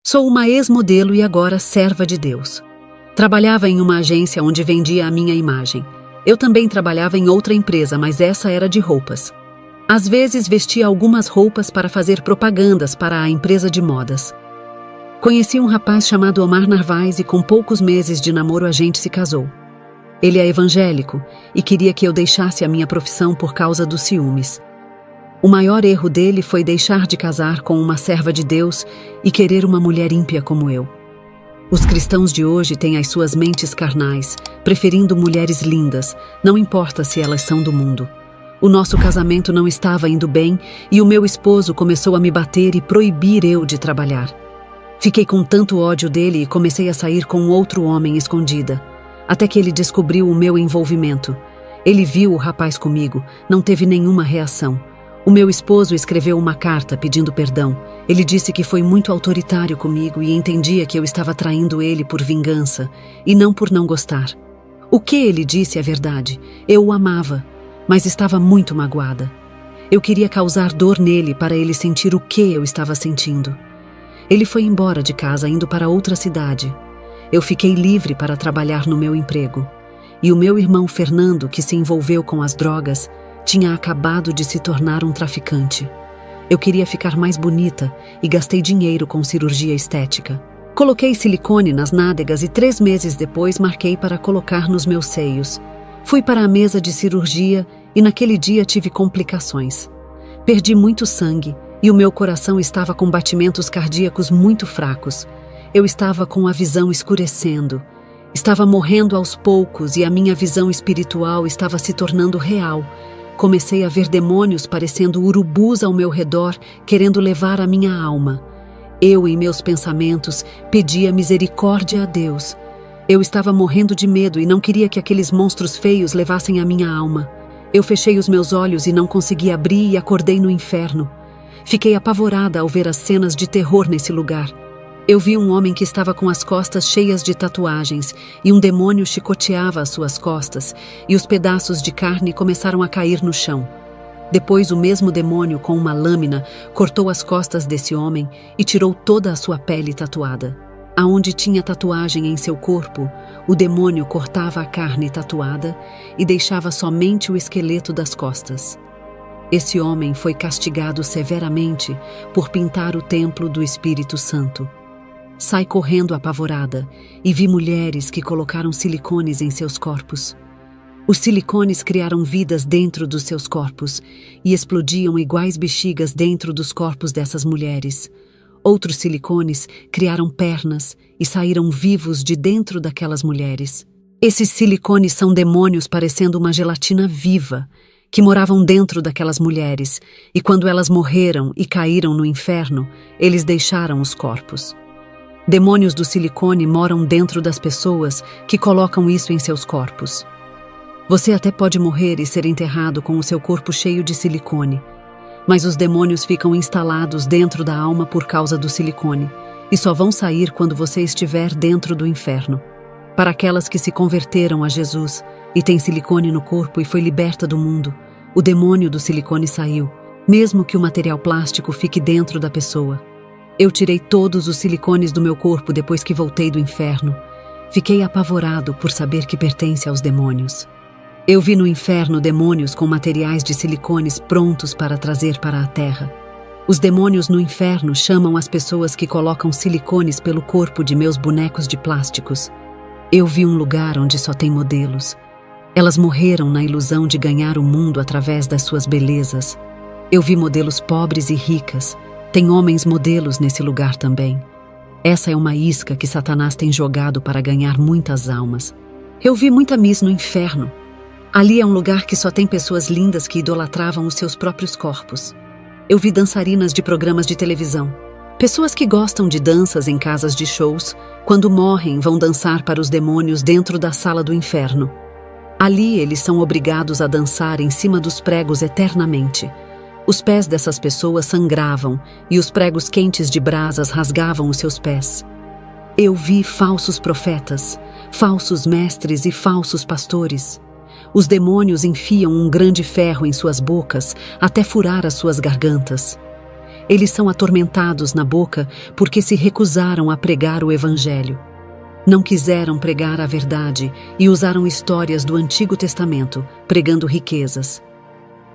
Sou uma ex-modelo e agora serva de Deus. Trabalhava em uma agência onde vendia a minha imagem. Eu também trabalhava em outra empresa, mas essa era de roupas. Às vezes vestia algumas roupas para fazer propagandas para a empresa de modas. Conheci um rapaz chamado Omar Narvaez e com poucos meses de namoro a gente se casou. Ele é evangélico e queria que eu deixasse a minha profissão por causa dos ciúmes. O maior erro dele foi deixar de casar com uma serva de Deus e querer uma mulher ímpia como eu. Os cristãos de hoje têm as suas mentes carnais, preferindo mulheres lindas, não importa se elas são do mundo. O nosso casamento não estava indo bem e o meu esposo começou a me bater e proibir eu de trabalhar. Fiquei com tanto ódio dele e comecei a sair com outro homem escondida, até que ele descobriu o meu envolvimento. Ele viu o rapaz comigo, não teve nenhuma reação. O meu esposo escreveu uma carta pedindo perdão. Ele disse que foi muito autoritário comigo e entendia que eu estava traindo ele por vingança e não por não gostar. O que ele disse é verdade. Eu o amava, mas estava muito magoada. Eu queria causar dor nele para ele sentir o que eu estava sentindo. Ele foi embora de casa indo para outra cidade. Eu fiquei livre para trabalhar no meu emprego. E o meu irmão Fernando, que se envolveu com as drogas, tinha acabado de se tornar um traficante. Eu queria ficar mais bonita e gastei dinheiro com cirurgia estética. Coloquei silicone nas nádegas e 3 meses depois marquei para colocar nos meus seios. Fui para a mesa de cirurgia e naquele dia tive complicações. Perdi muito sangue e o meu coração estava com batimentos cardíacos muito fracos. Eu estava com a visão escurecendo. Estava morrendo aos poucos e a minha visão espiritual estava se tornando real. Comecei a ver demônios parecendo urubus ao meu redor, querendo levar a minha alma. Eu, em meus pensamentos, pedia misericórdia a Deus. Eu estava morrendo de medo e não queria que aqueles monstros feios levassem a minha alma. Eu fechei os meus olhos e não consegui abrir e acordei no inferno. Fiquei apavorada ao ver as cenas de terror nesse lugar. Eu vi um homem que estava com as costas cheias de tatuagens e um demônio chicoteava as suas costas e os pedaços de carne começaram a cair no chão. Depois o mesmo demônio com uma lâmina cortou as costas desse homem e tirou toda a sua pele tatuada. Aonde tinha tatuagem em seu corpo, o demônio cortava a carne tatuada e deixava somente o esqueleto das costas. Esse homem foi castigado severamente por pintar o templo do Espírito Santo. Saí correndo apavorada e vi mulheres que colocaram silicones em seus corpos. Os silicones criaram vidas dentro dos seus corpos e explodiam iguais bexigas dentro dos corpos dessas mulheres. Outros silicones criaram pernas e saíram vivos de dentro daquelas mulheres. Esses silicones são demônios parecendo uma gelatina viva, que moravam dentro daquelas mulheres, e quando elas morreram e caíram no inferno, eles deixaram os corpos. Demônios do silicone moram dentro das pessoas que colocam isso em seus corpos. Você até pode morrer e ser enterrado com o seu corpo cheio de silicone, mas os demônios ficam instalados dentro da alma por causa do silicone, e só vão sair quando você estiver dentro do inferno. Para aquelas que se converteram a Jesus e têm silicone no corpo e foi liberta do mundo, o demônio do silicone saiu, mesmo que o material plástico fique dentro da pessoa. Eu tirei todos os silicones do meu corpo depois que voltei do inferno. Fiquei apavorado por saber que pertence aos demônios. Eu vi no inferno demônios com materiais de silicones prontos para trazer para a terra. Os demônios no inferno chamam as pessoas que colocam silicones pelo corpo de meus bonecos de plásticos. Eu vi um lugar onde só tem modelos. Elas morreram na ilusão de ganhar o mundo através das suas belezas. Eu vi modelos pobres e ricas. Tem homens modelos nesse lugar também. Essa é uma isca que Satanás tem jogado para ganhar muitas almas. Eu vi muita Miss no inferno. Ali é um lugar que só tem pessoas lindas que idolatravam os seus próprios corpos. Eu vi dançarinas de programas de televisão. Pessoas que gostam de danças em casas de shows, quando morrem vão dançar para os demônios dentro da sala do inferno. Ali eles são obrigados a dançar em cima dos pregos eternamente. Os pés dessas pessoas sangravam e os pregos quentes de brasas rasgavam os seus pés. Eu vi falsos profetas, falsos mestres e falsos pastores. Os demônios enfiam um grande ferro em suas bocas até furar as suas gargantas. Eles são atormentados na boca porque se recusaram a pregar o Evangelho. Não quiseram pregar a verdade e usaram histórias do Antigo Testamento, pregando riquezas.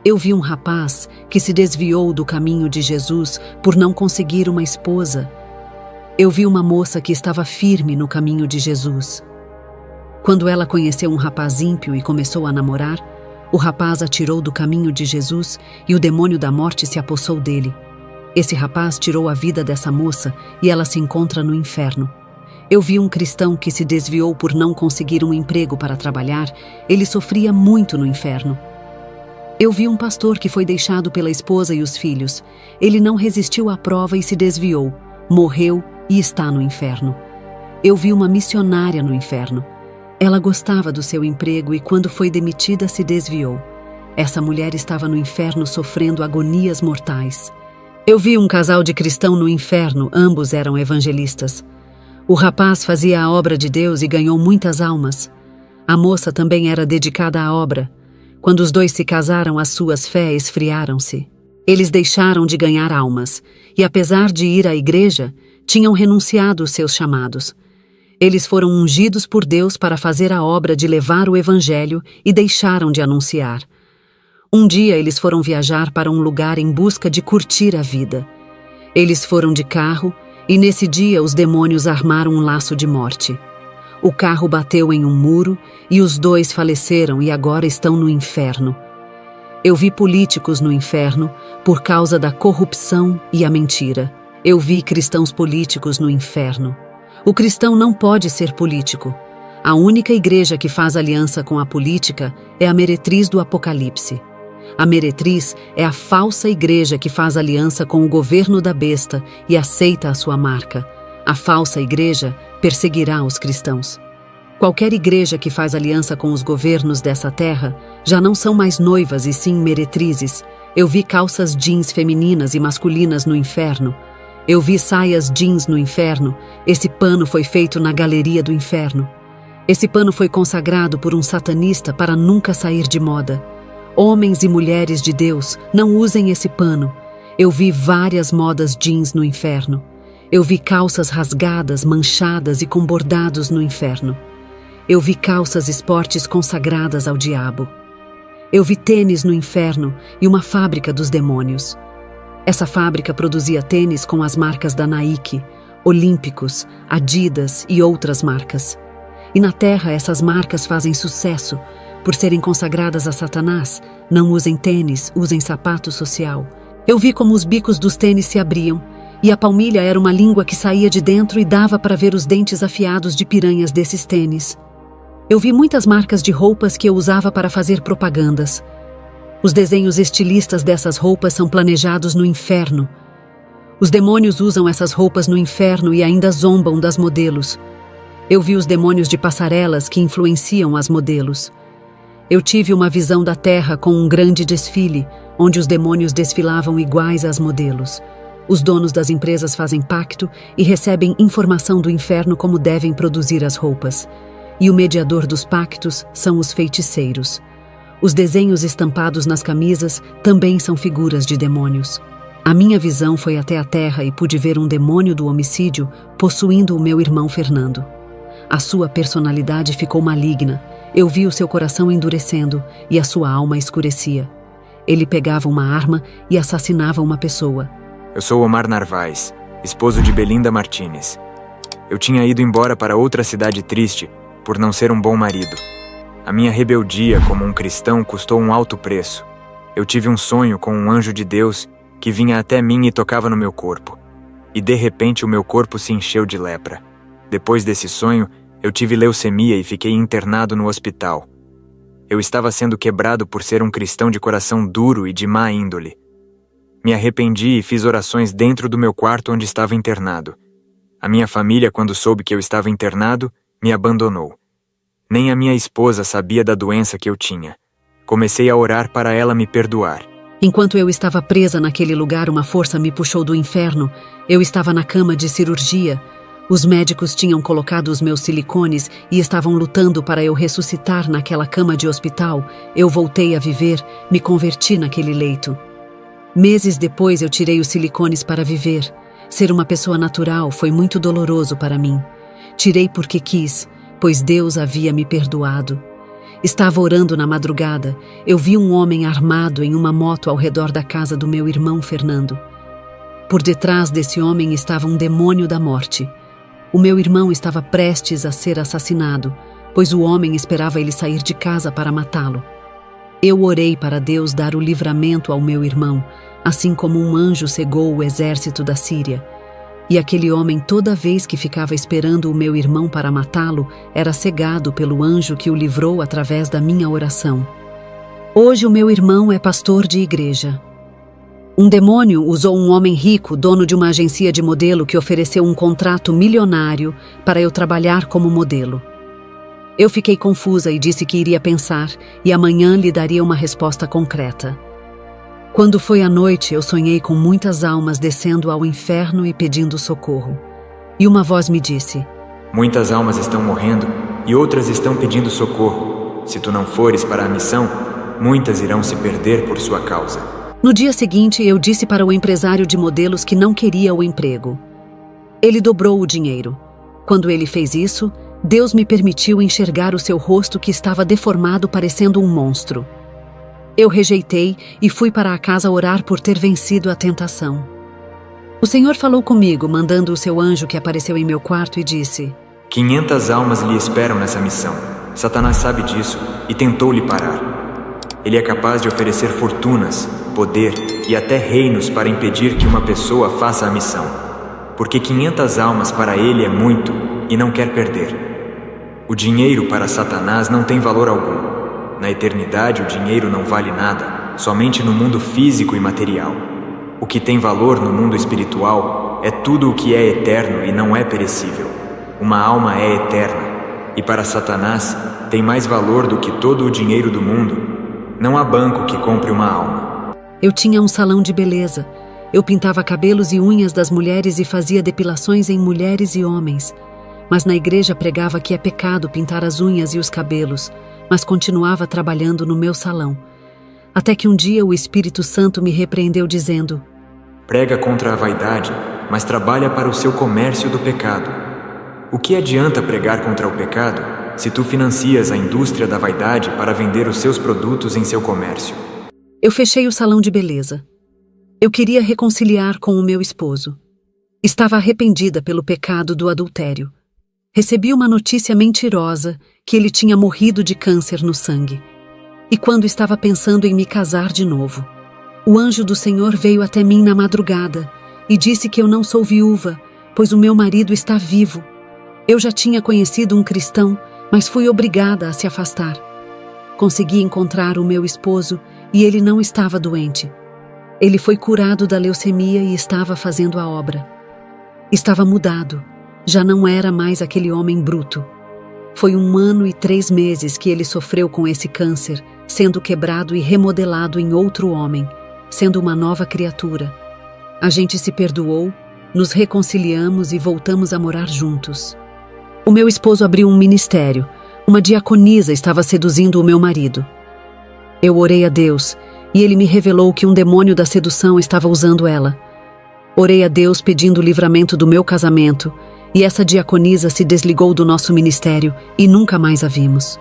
Eu vi um rapaz que se desviou do caminho de Jesus por não conseguir uma esposa. Eu vi uma moça que estava firme no caminho de Jesus. Quando ela conheceu um rapaz ímpio e começou a namorar, o rapaz atirou do caminho de Jesus e o demônio da morte se apossou dele. Esse rapaz tirou a vida dessa moça e ela se encontra no inferno. Eu vi um cristão que se desviou por não conseguir um emprego para trabalhar. Ele sofria muito no inferno. Eu vi um pastor que foi deixado pela esposa e os filhos. Ele não resistiu à prova e se desviou, morreu e está no inferno. Eu vi uma missionária no inferno. Ela gostava do seu emprego e quando foi demitida se desviou. Essa mulher estava no inferno sofrendo agonias mortais. Eu vi um casal de cristão no inferno, ambos eram evangelistas. O rapaz fazia a obra de Deus e ganhou muitas almas. A moça também era dedicada à obra. Quando os dois se casaram, as suas fés esfriaram-se. Eles deixaram de ganhar almas e, apesar de ir à igreja, tinham renunciado os seus chamados. Eles foram ungidos por Deus para fazer a obra de levar o Evangelho e deixaram de anunciar. Um dia eles foram viajar para um lugar em busca de curtir a vida. Eles foram de carro e nesse dia os demônios armaram um laço de morte. O carro bateu em um muro e os dois faleceram e agora estão no inferno. Eu vi políticos no inferno por causa da corrupção e a mentira. Eu vi cristãos políticos no inferno. O cristão não pode ser político. A única igreja que faz aliança com a política é a meretriz do Apocalipse. A meretriz é a falsa igreja que faz aliança com o governo da besta e aceita a sua marca. A falsa igreja perseguirá os cristãos. Qualquer igreja que faz aliança com os governos dessa terra já não são mais noivas e sim meretrizes. Eu vi calças jeans femininas e masculinas no inferno. Eu vi saias jeans no inferno. Esse pano foi feito na galeria do inferno. Esse pano foi consagrado por um satanista para nunca sair de moda. Homens e mulheres de Deus, não usem esse pano. Eu vi várias modas jeans no inferno. Eu vi calças rasgadas, manchadas e com bordados no inferno. Eu vi calças esportes consagradas ao diabo. Eu vi tênis no inferno e uma fábrica dos demônios. Essa fábrica produzia tênis com as marcas da Nike, Olímpicos, Adidas e outras marcas. E na terra essas marcas fazem sucesso. Por serem consagradas a Satanás, não usem tênis, usem sapato social. Eu vi como os bicos dos tênis se abriam, e a palmilha era uma língua que saía de dentro e dava para ver os dentes afiados de piranhas desses tênis. Eu vi muitas marcas de roupas que eu usava para fazer propagandas. Os desenhos estilistas dessas roupas são planejados no inferno. Os demônios usam essas roupas no inferno e ainda zombam das modelos. Eu vi os demônios de passarelas que influenciam as modelos. Eu tive uma visão da terra com um grande desfile, onde os demônios desfilavam iguais às modelos. Os donos das empresas fazem pacto e recebem informação do inferno como devem produzir as roupas. E o mediador dos pactos são os feiticeiros. Os desenhos estampados nas camisas também são figuras de demônios. A minha visão foi até a terra e pude ver um demônio do homicídio possuindo o meu irmão Fernando. A sua personalidade ficou maligna. Eu vi o seu coração endurecendo e a sua alma escurecia. Ele pegava uma arma e assassinava uma pessoa. Eu sou Omar Narvaez, esposo de Belinda Martínez. Eu tinha ido embora para outra cidade triste por não ser um bom marido. A minha rebeldia como um cristão custou um alto preço. Eu tive um sonho com um anjo de Deus que vinha até mim e tocava no meu corpo. E de repente o meu corpo se encheu de lepra. Depois desse sonho, eu tive leucemia e fiquei internado no hospital. Eu estava sendo quebrado por ser um cristão de coração duro e de má índole. Me arrependi e fiz orações dentro do meu quarto onde estava internado. A minha família, quando soube que eu estava internado, me abandonou. Nem a minha esposa sabia da doença que eu tinha. Comecei a orar para ela me perdoar. Enquanto eu estava presa naquele lugar, uma força me puxou do inferno. Eu estava na cama de cirurgia. Os médicos tinham colocado os meus silicones e estavam lutando para eu ressuscitar naquela cama de hospital. Eu voltei a viver, me converti naquele leito. Meses depois eu tirei os silicones para viver. Ser uma pessoa natural foi muito doloroso para mim. Tirei porque quis, pois Deus havia me perdoado. Estava orando na madrugada. Eu vi um homem armado em uma moto ao redor da casa do meu irmão Fernando. Por detrás desse homem estava um demônio da morte. O meu irmão estava prestes a ser assassinado, pois o homem esperava ele sair de casa para matá-lo. Eu orei para Deus dar o livramento ao meu irmão, assim como um anjo cegou o exército da Síria. E aquele homem, toda vez que ficava esperando o meu irmão para matá-lo, era cegado pelo anjo que o livrou através da minha oração. Hoje o meu irmão é pastor de igreja. Um demônio usou um homem rico, dono de uma agência de modelo, que ofereceu um contrato milionário para eu trabalhar como modelo. Eu fiquei confusa e disse que iria pensar e amanhã lhe daria uma resposta concreta. Quando foi à noite, eu sonhei com muitas almas descendo ao inferno e pedindo socorro. E uma voz me disse: muitas almas estão morrendo e outras estão pedindo socorro. Se tu não fores para a missão, muitas irão se perder por sua causa. No dia seguinte, eu disse para o empresário de modelos que não queria o emprego. Ele dobrou o dinheiro. Quando ele fez isso, Deus me permitiu enxergar o seu rosto, que estava deformado, parecendo um monstro. Eu rejeitei e fui para a casa orar por ter vencido a tentação. O Senhor falou comigo, mandando o seu anjo, que apareceu em meu quarto, e disse: 500 almas lhe esperam nessa missão. Satanás sabe disso e tentou lhe parar. Ele é capaz de oferecer fortunas, poder e até reinos para impedir que uma pessoa faça a missão. Porque 500 almas para ele é muito e não quer perder. O dinheiro para Satanás não tem valor algum. Na eternidade, o dinheiro não vale nada, somente no mundo físico e material. O que tem valor no mundo espiritual é tudo o que é eterno e não é perecível. Uma alma é eterna, e para Satanás tem mais valor do que todo o dinheiro do mundo. Não há banco que compre uma alma. Eu tinha um salão de beleza. Eu pintava cabelos e unhas das mulheres e fazia depilações em mulheres e homens. Mas na igreja pregava que é pecado pintar as unhas e os cabelos, mas continuava trabalhando no meu salão. Até que um dia o Espírito Santo me repreendeu dizendo: prega contra a vaidade, mas trabalha para o seu comércio do pecado. O que adianta pregar contra o pecado se tu financias a indústria da vaidade para vender os seus produtos em seu comércio? Eu fechei o salão de beleza. Eu queria reconciliar com o meu esposo. Estava arrependida pelo pecado do adultério. Recebi uma notícia mentirosa que ele tinha morrido de câncer no sangue. E quando estava pensando em me casar de novo, o anjo do Senhor veio até mim na madrugada e disse que eu não sou viúva, pois o meu marido está vivo. Eu já tinha conhecido um cristão, mas fui obrigada a se afastar. Consegui encontrar o meu esposo e ele não estava doente. Ele foi curado da leucemia e estava fazendo a obra. Estava mudado. Já não era mais aquele homem bruto. Foi 1 ano e 3 meses que ele sofreu com esse câncer, sendo quebrado e remodelado em outro homem, sendo uma nova criatura. A gente se perdoou, nos reconciliamos e voltamos a morar juntos. O meu esposo abriu um ministério. Uma diaconisa estava seduzindo o meu marido. Eu orei a Deus e ele me revelou que um demônio da sedução estava usando ela. Orei a Deus pedindo o livramento do meu casamento, e essa diaconisa se desligou do nosso ministério e nunca mais a vimos.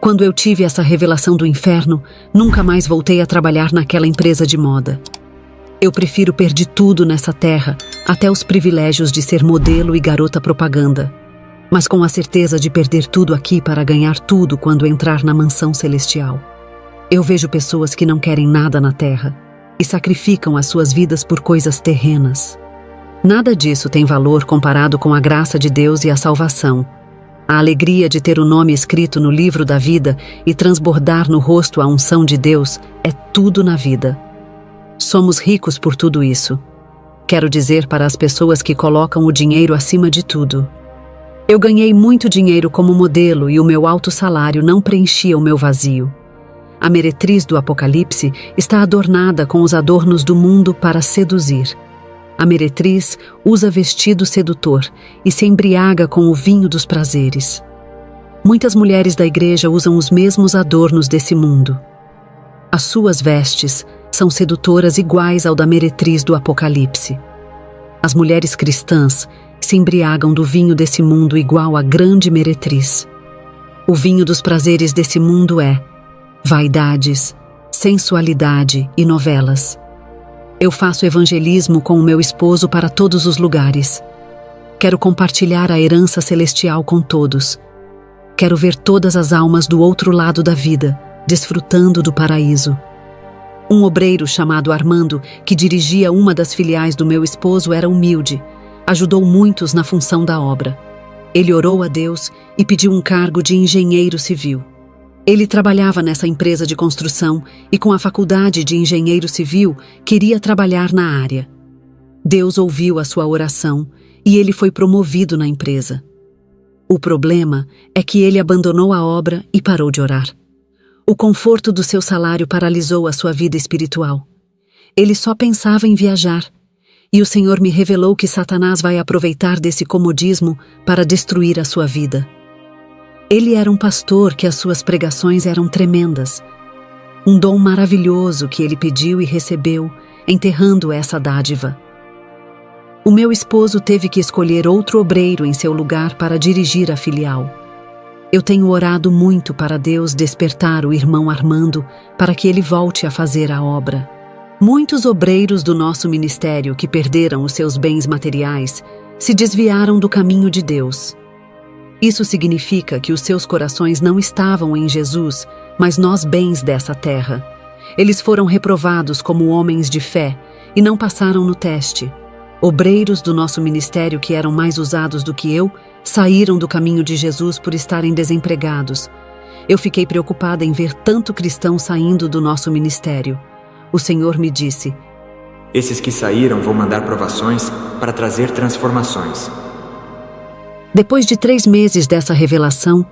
Quando eu tive essa revelação do inferno, nunca mais voltei a trabalhar naquela empresa de moda. Eu prefiro perder tudo nessa terra, até os privilégios de ser modelo e garota propaganda, mas com a certeza de perder tudo aqui para ganhar tudo quando entrar na mansão celestial. Eu vejo pessoas que não querem nada na terra e sacrificam as suas vidas por coisas terrenas. Nada disso tem valor comparado com a graça de Deus e a salvação. A alegria de ter o nome escrito no livro da vida e transbordar no rosto a unção de Deus é tudo na vida. Somos ricos por tudo isso. Quero dizer para as pessoas que colocam o dinheiro acima de tudo. Eu ganhei muito dinheiro como modelo e o meu alto salário não preenchia o meu vazio. A meretriz do Apocalipse está adornada com os adornos do mundo para seduzir. A meretriz usa vestido sedutor e se embriaga com o vinho dos prazeres. Muitas mulheres da igreja usam os mesmos adornos desse mundo. As suas vestes são sedutoras iguais ao da meretriz do Apocalipse. As mulheres cristãs se embriagam do vinho desse mundo igual à grande meretriz. O vinho dos prazeres desse mundo é vaidades, sensualidade e novelas. Eu faço evangelismo com o meu esposo para todos os lugares. Quero compartilhar a herança celestial com todos. Quero ver todas as almas do outro lado da vida, desfrutando do paraíso. Um obreiro chamado Armando, que dirigia uma das filiais do meu esposo, era humilde. Ajudou muitos na função da obra. Ele orou a Deus e pediu um cargo de engenheiro civil. Ele trabalhava nessa empresa de construção e, com a faculdade de engenheiro civil, queria trabalhar na área. Deus ouviu a sua oração e ele foi promovido na empresa. O problema é que ele abandonou a obra e parou de orar. O conforto do seu salário paralisou a sua vida espiritual. Ele só pensava em viajar. E o Senhor me revelou que Satanás vai aproveitar desse comodismo para destruir a sua vida. Ele era um pastor que as suas pregações eram tremendas. Um dom maravilhoso que ele pediu e recebeu, enterrando essa dádiva. O meu esposo teve que escolher outro obreiro em seu lugar para dirigir a filial. Eu tenho orado muito para Deus despertar o irmão Armando para que ele volte a fazer a obra. Muitos obreiros do nosso ministério que perderam os seus bens materiais se desviaram do caminho de Deus. Isso significa que os seus corações não estavam em Jesus, mas nos bens dessa terra. Eles foram reprovados como homens de fé e não passaram no teste. Obreiros do nosso ministério que eram mais usados do que eu saíram do caminho de Jesus por estarem desempregados. Eu fiquei preocupada em ver tanto cristão saindo do nosso ministério. O Senhor me disse: esses que saíram vão mandar provações para trazer transformações. Depois de 3 meses dessa revelação,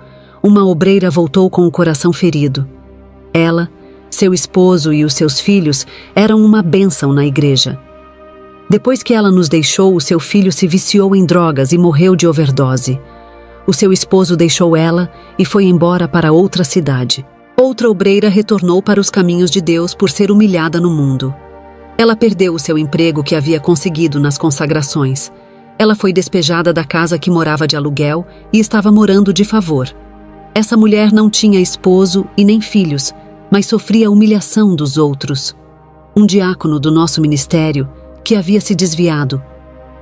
uma obreira voltou com o coração ferido. Ela, seu esposo e os seus filhos eram uma bênção na igreja. Depois que ela nos deixou, o seu filho se viciou em drogas e morreu de overdose. O seu esposo deixou ela e foi embora para outra cidade. Outra obreira retornou para os caminhos de Deus por ser humilhada no mundo. Ela perdeu o seu emprego que havia conseguido nas consagrações. Ela foi despejada da casa que morava de aluguel e estava morando de favor. Essa mulher não tinha esposo e nem filhos, mas sofria a humilhação dos outros. Um diácono do nosso ministério, que havia se desviado.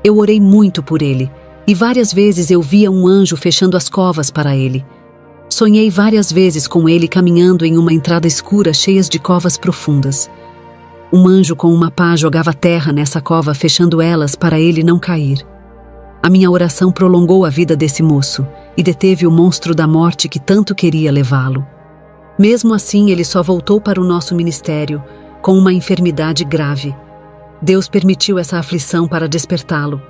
Eu orei muito por ele, e várias vezes eu via um anjo fechando as covas para ele. Sonhei várias vezes com ele caminhando em uma entrada escura cheia de covas profundas. Um anjo com uma pá jogava terra nessa cova, fechando elas para ele não cair. A minha oração prolongou a vida desse moço e deteve o monstro da morte que tanto queria levá-lo. Mesmo assim, ele só voltou para o nosso ministério com uma enfermidade grave. Deus permitiu essa aflição para despertá-lo.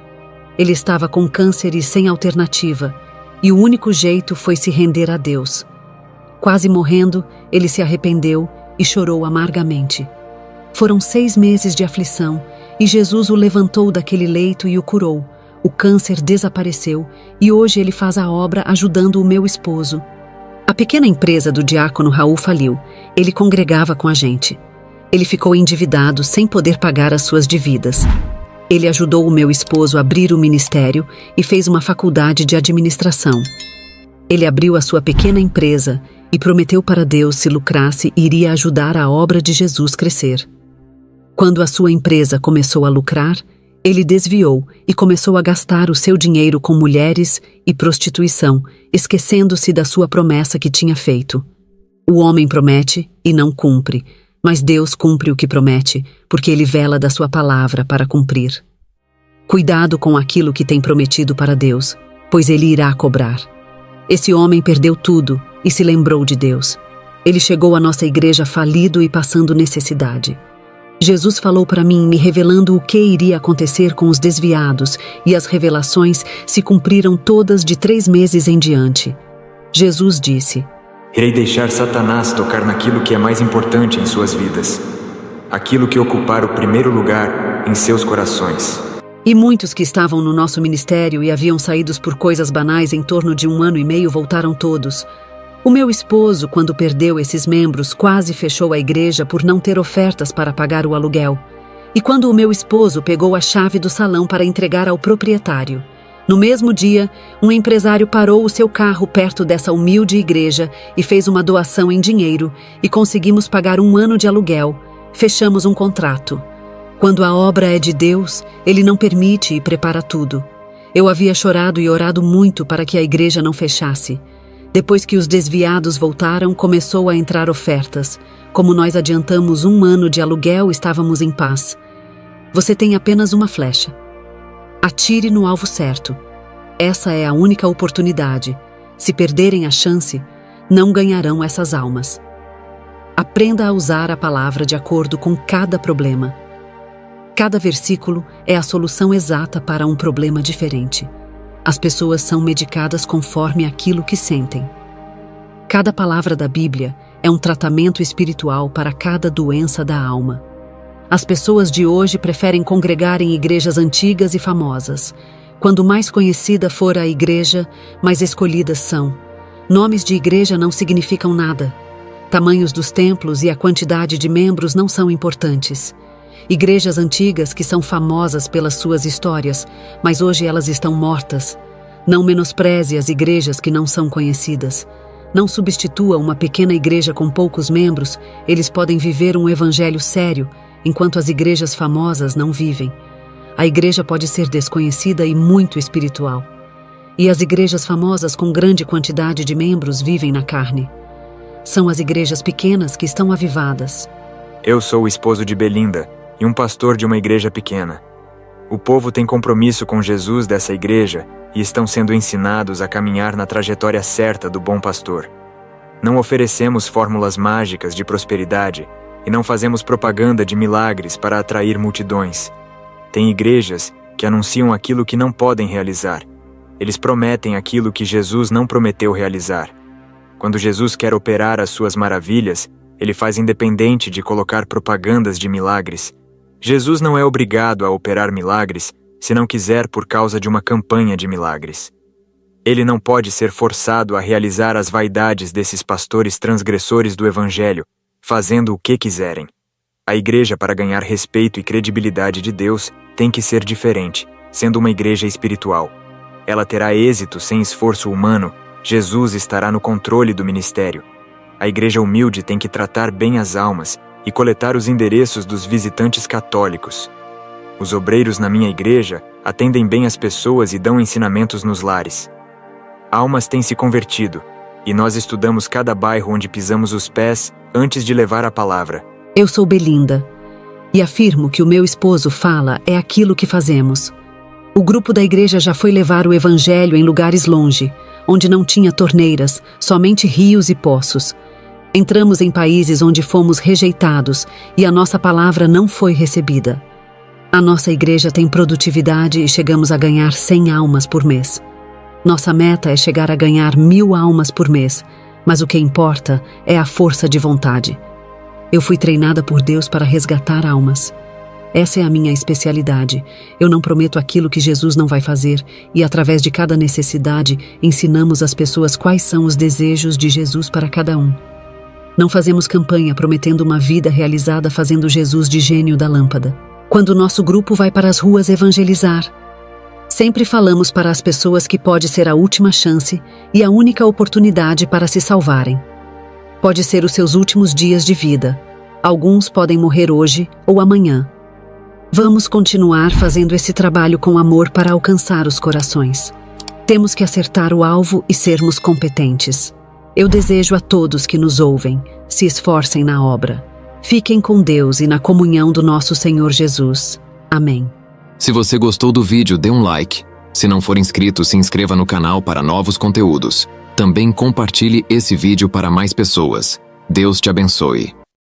Ele estava com câncer e sem alternativa, e o único jeito foi se render a Deus. Quase morrendo, ele se arrependeu e chorou amargamente. Foram 6 meses de aflição, e Jesus o levantou daquele leito e o curou. O câncer desapareceu, e hoje ele faz a obra ajudando o meu esposo. A pequena empresa do diácono Raul faliu. Ele congregava com a gente. Ele ficou endividado sem poder pagar as suas dívidas. Ele ajudou o meu esposo a abrir o ministério e fez uma faculdade de administração. Ele abriu a sua pequena empresa e prometeu para Deus, se lucrasse, iria ajudar a obra de Jesus crescer. Quando a sua empresa começou a lucrar, ele desviou e começou a gastar o seu dinheiro com mulheres e prostituição, esquecendo-se da sua promessa que tinha feito. O homem promete e não cumpre, mas Deus cumpre o que promete, porque Ele vela da sua palavra para cumprir. Cuidado com aquilo que tem prometido para Deus, pois Ele irá cobrar. Esse homem perdeu tudo e se lembrou de Deus. Ele chegou à nossa igreja falido e passando necessidade. Jesus falou para mim, me revelando o que iria acontecer com os desviados, e as revelações se cumpriram todas de 3 meses em diante. Jesus disse: irei deixar Satanás tocar naquilo que é mais importante em suas vidas, aquilo que ocupar o primeiro lugar em seus corações. E muitos que estavam no nosso ministério e haviam saído por coisas banais em torno de 1 ano e meio voltaram todos. O meu esposo, quando perdeu esses membros, quase fechou a igreja por não ter ofertas para pagar o aluguel. E quando o meu esposo pegou a chave do salão para entregar ao proprietário, no mesmo dia, um empresário parou o seu carro perto dessa humilde igreja e fez uma doação em dinheiro e conseguimos pagar 1 ano de aluguel. Fechamos um contrato. Quando a obra é de Deus, Ele não permite e prepara tudo. Eu havia chorado e orado muito para que a igreja não fechasse. Depois que os desviados voltaram, começou a entrar ofertas. Como nós adiantamos 1 ano de aluguel, estávamos em paz. Você tem apenas uma flecha. Atire no alvo certo. Essa é a única oportunidade. Se perderem a chance, não ganharão essas almas. Aprenda a usar a palavra de acordo com cada problema. Cada versículo é a solução exata para um problema diferente. As pessoas são medicadas conforme aquilo que sentem. Cada palavra da Bíblia é um tratamento espiritual para cada doença da alma. As pessoas de hoje preferem congregar em igrejas antigas e famosas. Quando mais conhecida for a igreja, mais escolhidas são. Nomes de igreja não significam nada. Tamanhos dos templos e a quantidade de membros não são importantes. Igrejas antigas que são famosas pelas suas histórias, mas hoje elas estão mortas. Não menospreze as igrejas que não são conhecidas. Não substitua uma pequena igreja com poucos membros, eles podem viver um evangelho sério, enquanto as igrejas famosas não vivem. A igreja pode ser desconhecida e muito espiritual. E as igrejas famosas com grande quantidade de membros vivem na carne. São as igrejas pequenas que estão avivadas. Eu sou o esposo de Belinda e um pastor de uma igreja pequena. O povo tem compromisso com Jesus dessa igreja e estão sendo ensinados a caminhar na trajetória certa do bom pastor. Não oferecemos fórmulas mágicas de prosperidade e não fazemos propaganda de milagres para atrair multidões. Tem igrejas que anunciam aquilo que não podem realizar. Eles prometem aquilo que Jesus não prometeu realizar. Quando Jesus quer operar as suas maravilhas, Ele faz independente de colocar propagandas de milagres. Jesus não é obrigado a operar milagres se não quiser por causa de uma campanha de milagres. Ele não pode ser forçado a realizar as vaidades desses pastores transgressores do Evangelho, fazendo o que quiserem. A igreja, para ganhar respeito e credibilidade de Deus, tem que ser diferente, sendo uma igreja espiritual. Ela terá êxito sem esforço humano. Jesus estará no controle do ministério. A igreja humilde tem que tratar bem as almas e coletar os endereços dos visitantes católicos. Os obreiros na minha igreja atendem bem as pessoas e dão ensinamentos nos lares. Almas têm se convertido, e nós estudamos cada bairro onde pisamos os pés antes de levar a palavra. Eu sou Belinda, e afirmo que o meu esposo fala é aquilo que fazemos. O grupo da igreja já foi levar o evangelho em lugares longe, onde não tinha torneiras, somente rios e poços. Entramos em países onde fomos rejeitados e a nossa palavra não foi recebida. A nossa igreja tem produtividade e chegamos a ganhar 100 almas por mês. Nossa meta é chegar a ganhar 1000 almas por mês, mas o que importa é a força de vontade. Eu fui treinada por Deus para resgatar almas. Essa é a minha especialidade. Eu não prometo aquilo que Jesus não vai fazer e, através de cada necessidade, ensinamos às pessoas quais são os desejos de Jesus para cada um. Não fazemos campanha prometendo uma vida realizada fazendo Jesus de gênio da lâmpada. Quando o nosso grupo vai para as ruas evangelizar, sempre falamos para as pessoas que pode ser a última chance e a única oportunidade para se salvarem. Pode ser os seus últimos dias de vida. Alguns podem morrer hoje ou amanhã. Vamos continuar fazendo esse trabalho com amor para alcançar os corações. Temos que acertar o alvo e sermos competentes. Eu desejo a todos que nos ouvem, se esforcem na obra. Fiquem com Deus e na comunhão do nosso Senhor Jesus. Amém. Se você gostou do vídeo, dê um like. Se não for inscrito, se inscreva no canal para novos conteúdos. Também compartilhe esse vídeo para mais pessoas. Deus te abençoe.